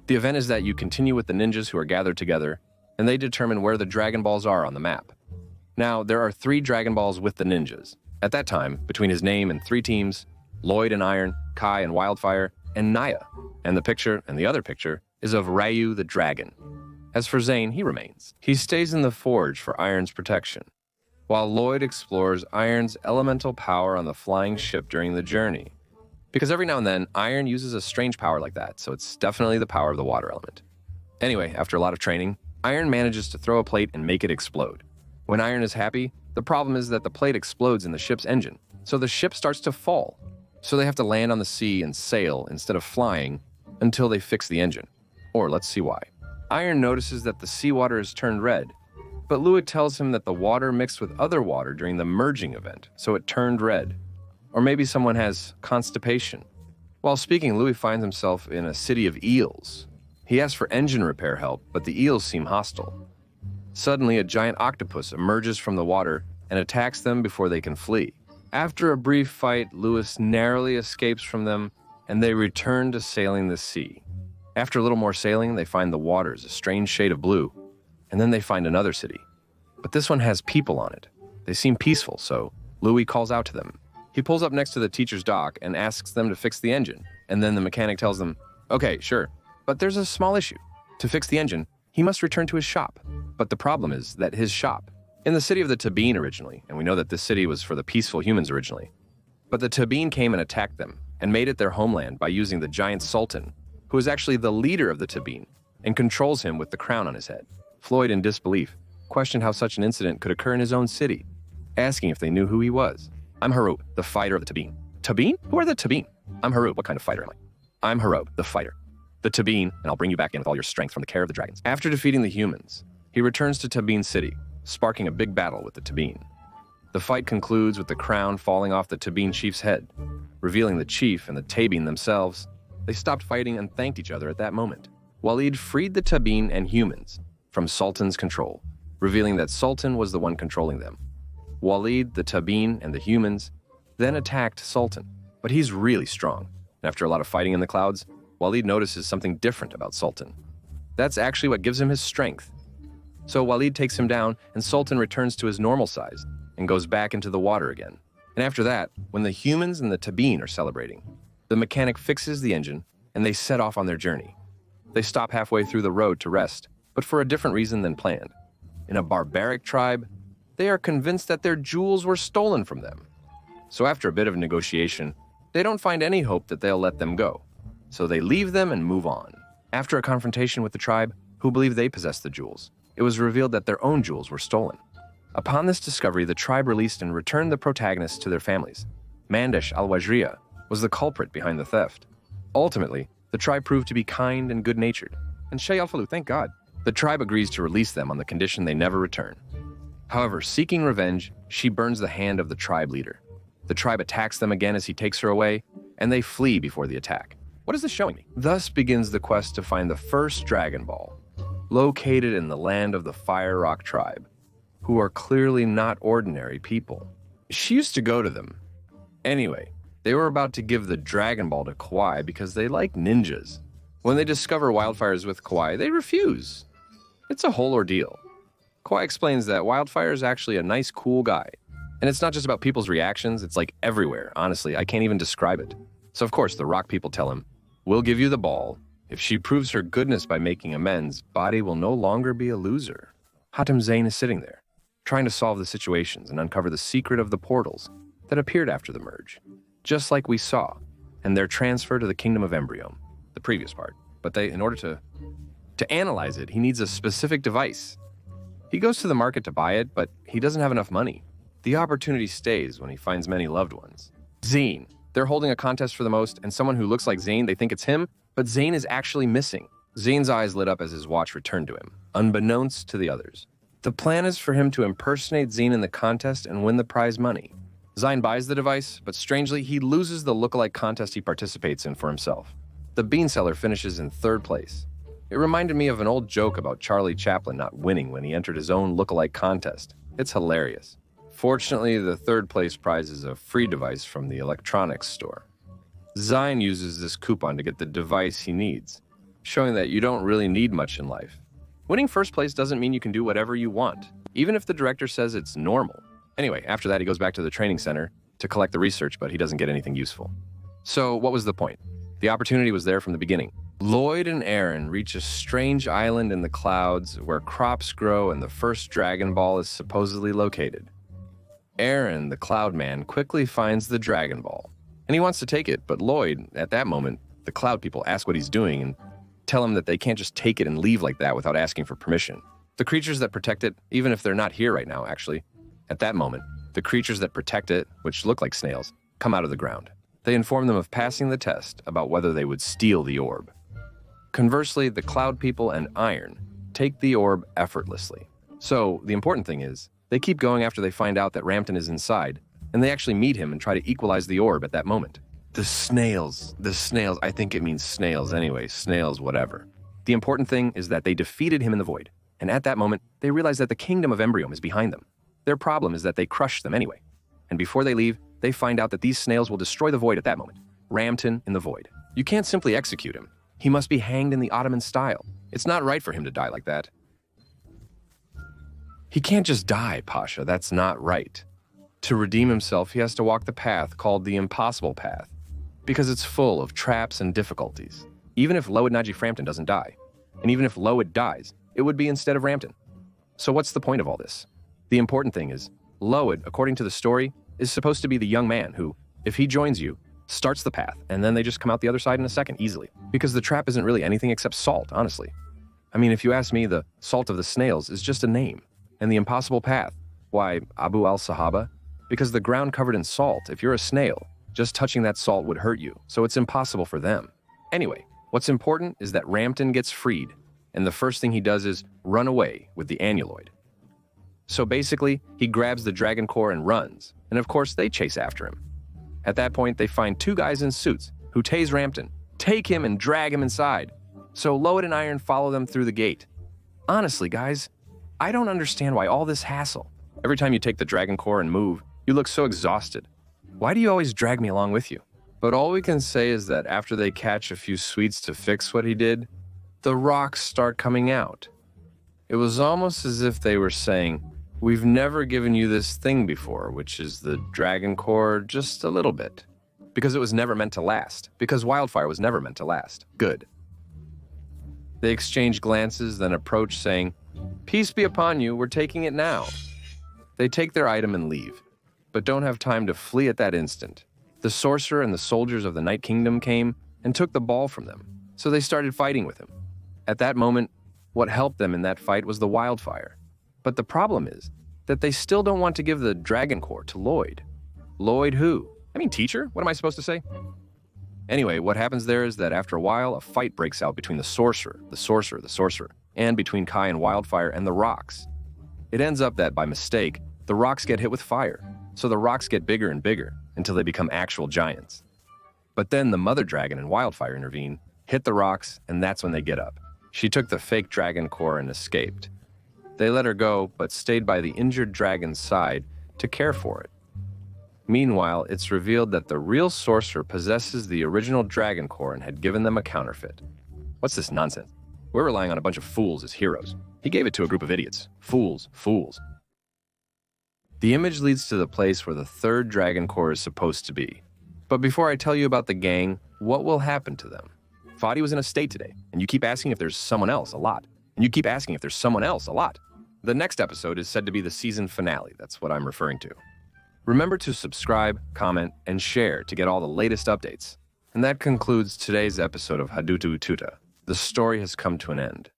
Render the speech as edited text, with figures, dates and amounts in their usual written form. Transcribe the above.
The event is that you continue with the ninjas who are gathered together, and they determine where the Dragon Balls are on the map. Now, there are 3 Dragon Balls with the ninjas. At that time, between his name and 3 teams, Lloyd and Iron, Kai and Wildfire, and Naya. And the picture, and the other picture, is of Ryu the Dragon. As for Zane, he remains. He stays in the forge for Iron's protection, while Lloyd explores Iron's elemental power on the flying ship during the journey. Because every now and then, Iron uses a strange power like that, so it's definitely the power of the water element. Anyway, after a lot of training, Iron manages to throw a plate and make it explode. When Iron is happy, the problem is that the plate explodes in the ship's engine, so the ship starts to fall. So they have to land on the sea and sail instead of flying until they fix the engine. Or let's see why. Iron notices that the seawater is turned red, but Louis tells him that the water mixed with other water during the merging event, so it turned red. Or maybe someone has constipation. While speaking, Louis finds himself in a city of eels. He asks for engine repair help, but the eels seem hostile. Suddenly, a giant octopus emerges from the water and attacks them before they can flee. After a brief fight, Louis narrowly escapes from them, and they return to sailing the sea. After a little more sailing, they find the waters a strange shade of blue, and then they find another city. But this one has people on it. They seem peaceful, so Louis calls out to them. He pulls up next to the teacher's dock and asks them to fix the engine, and then the mechanic tells them, "Okay, sure, but there's a small issue. To fix the engine, he must return to his shop." But the problem is that his shop, in the city of the Tabeen originally, and we know that this city was for the peaceful humans originally, but the Tabeen came and attacked them and made it their homeland by using the giant Sultan, who is actually the leader of the Tabeen and controls him with the crown on his head. Floyd, in disbelief, questioned how such an incident could occur in his own city, asking if they knew who he was. "I'm Harub, the fighter of the Tabeen." "Tabeen? Who are the Tabeen?" "I'm Harub. What kind of fighter am I?" "I'm Harub, the fighter. The Tabeen, and I'll bring you back in with all your strength from the care of the dragons." After defeating the humans, he returns to Tabeen City, sparking a big battle with the Tabeen. The fight concludes with the crown falling off the Tabeen chief's head, revealing the chief and the Tabeen themselves. They stopped fighting and thanked each other at that moment. Walid freed the Tabeen and humans from Sultan's control, revealing that Sultan was the one controlling them. Walid, the Tabeen, and the humans then attacked Sultan, but he's really strong. And after a lot of fighting in the clouds, Walid notices something different about Sultan. That's actually what gives him his strength. So Walid takes him down, and Sultan returns to his normal size and goes back into the water again. And after that, when the humans and the Tabeen are celebrating, the mechanic fixes the engine, and they set off on their journey. They stop halfway through the road to rest, but for a different reason than planned. In a barbaric tribe, they are convinced that their jewels were stolen from them. So after a bit of negotiation, they don't find any hope that they'll let them go. So they leave them and move on. After a confrontation with the tribe, who believe they possessed the jewels, it was revealed that their own jewels were stolen. Upon this discovery, the tribe released and returned the protagonists to their families. Mandesh al-Wajriya was the culprit behind the theft. Ultimately, the tribe proved to be kind and good-natured. And Shay al-Falu, thank God. The tribe agrees to release them on the condition they never return. However, seeking revenge, she burns the hand of the tribe leader. The tribe attacks them again as he takes her away, and they flee before the attack. What is this showing me? Thus begins the quest to find the first Dragon Ball, located in the land of the Fire Rock tribe, who are clearly not ordinary people. She used to go to them. Anyway, they were about to give the Dragon Ball to Kawhi because they like ninjas. When they discover Wildfire is with Kawhi, they refuse. It's a whole ordeal. Kawhi explains that Wildfire is actually a nice, cool guy. And it's not just about people's reactions, it's like everywhere. Honestly, I can't even describe it. So of course, the rock people tell him, "We'll give you the ball. If she proves her goodness by making amends, Body will no longer be a loser." Hatem Zain is sitting there, trying to solve the situations and uncover the secret of the portals that appeared after the merge, just like we saw, and their transfer to the Kingdom of Embryome, the previous part. But in order to analyze it, he needs a specific device. He goes to the market to buy it, but he doesn't have enough money. The opportunity stays when he finds many loved ones. Zane. They're holding a contest for the most, and someone who looks like Zane, they think it's him, but Zane is actually missing. Zane's eyes lit up as his watch returned to him, unbeknownst to the others. The plan is for him to impersonate Zane in the contest and win the prize money. Zane buys the device, but strangely, he loses the lookalike contest he participates in for himself. The bean seller finishes in 3rd place. It reminded me of an old joke about Charlie Chaplin not winning when he entered his own lookalike contest. It's hilarious. Fortunately, the 3rd place prize is a free device from the electronics store. Zine uses this coupon to get the device he needs. showing that you don't really need much in life. Winning first place doesn't mean you can do whatever you want, even if the director says it's normal. Anyway, after that, he goes back to the training center to collect the research, but he doesn't get anything useful. So what was the point? The opportunity was there from the beginning. Lloyd and Aaron reach a strange island in the clouds where crops grow and the first Dragon Ball is supposedly located. Aaron, the Cloud Man, quickly finds the Dragon Ball, and he wants to take it, but Lloyd, at that moment, the Cloud people ask what he's doing and tell him that they can't just take it and leave like that without asking for permission. The creatures that protect it, even if they're not here right now, actually, at that moment, the creatures that protect it, which look like snails, come out of the ground. They inform them of passing the test about whether they would steal the orb. Conversely, the Cloud people and Iron take the orb effortlessly. So, the important thing is, they keep going after they find out that Ramton is inside, and they actually meet him and try to equalize the orb at that moment. The snails, I think it means snails anyway, snails whatever. The important thing is that they defeated him in the void, and at that moment, they realize that the kingdom of Embryome is behind them. Their problem is that they crushed them anyway. And before they leave, they find out that these snails will destroy the void at that moment. Ramton in the void. You can't simply execute him. He must be hanged in the Ottoman style. It's not right for him to die like that. He can't just die, Pasha. That's not right. To redeem himself, he has to walk the path called the impossible path, because it's full of traps and difficulties. Even if Loid Najee Frampton doesn't die, and even if Loid dies, it would be instead of Ramton. So what's the point of all this? The important thing is, Loid, according to the story, is supposed to be the young man who, if he joins you, starts the path, and then they just come out the other side in a second, easily. Because the trap isn't really anything except salt, honestly. I mean, if you ask me, the salt of the snails is just a name. And the impossible path, why, Abu al-Sahaba? Because the ground covered in salt, if you're a snail, just touching that salt would hurt you, so it's impossible for them. Anyway, what's important is that Ramton gets freed, and the first thing he does is run away with the Annuloid. So basically, he grabs the Dragon Core and runs, and of course they chase after him. At that point, they find two guys in suits who tase Ramton, take him and drag him inside. So Loid and Iron follow them through the gate. Honestly, guys, I don't understand why all this hassle. Every time you take the Dragon Core and move, you look so exhausted. Why do you always drag me along with you? But all we can say is that after they catch a few sweets to fix what he did, the rocks start coming out. It was almost as if they were saying, "We've never given you this thing before," which is the Dragon Core just a little bit. Because it was never meant to last. Because wildfire was never meant to last. Good. They exchange glances, then approach saying, "Peace be upon you, we're taking it now." They take their item and leave, but don't have time to flee at that instant. The sorcerer and the soldiers of the Night Kingdom came and took the ball from them, so they started fighting with him. At that moment, what helped them in that fight was the wildfire. But the problem is that they still don't want to give the Dragon Core to Loid. Loid who? I mean, teacher? What am I supposed to say? Anyway, what happens there is that after a while, a fight breaks out between the sorcerer, and between Kai and Wildfire and the rocks. It ends up that, by mistake, the rocks get hit with fire, so the rocks get bigger and bigger until they become actual giants. But then the Mother Dragon and Wildfire intervene, hit the rocks, and that's when they get up. She took the fake Dragon Core and escaped. They let her go, but stayed by the injured dragon's side to care for it. Meanwhile, it's revealed that the real sorcerer possesses the original Dragon Core and had given them a counterfeit. What's this nonsense? We're relying on a bunch of fools as heroes. He gave it to a group of idiots. Fools, fools. The image leads to the place where the third Dragon Core is supposed to be. But before I tell you about the gang, what will happen to them? Fadi was in a state today, and you keep asking if there's someone else a lot. And you keep asking if there's someone else a lot. The next episode is said to be the season finale. That's what I'm referring to. Remember to subscribe, comment, and share to get all the latest updates. And that concludes today's episode of Hadutu Tuta. The story has come to an end.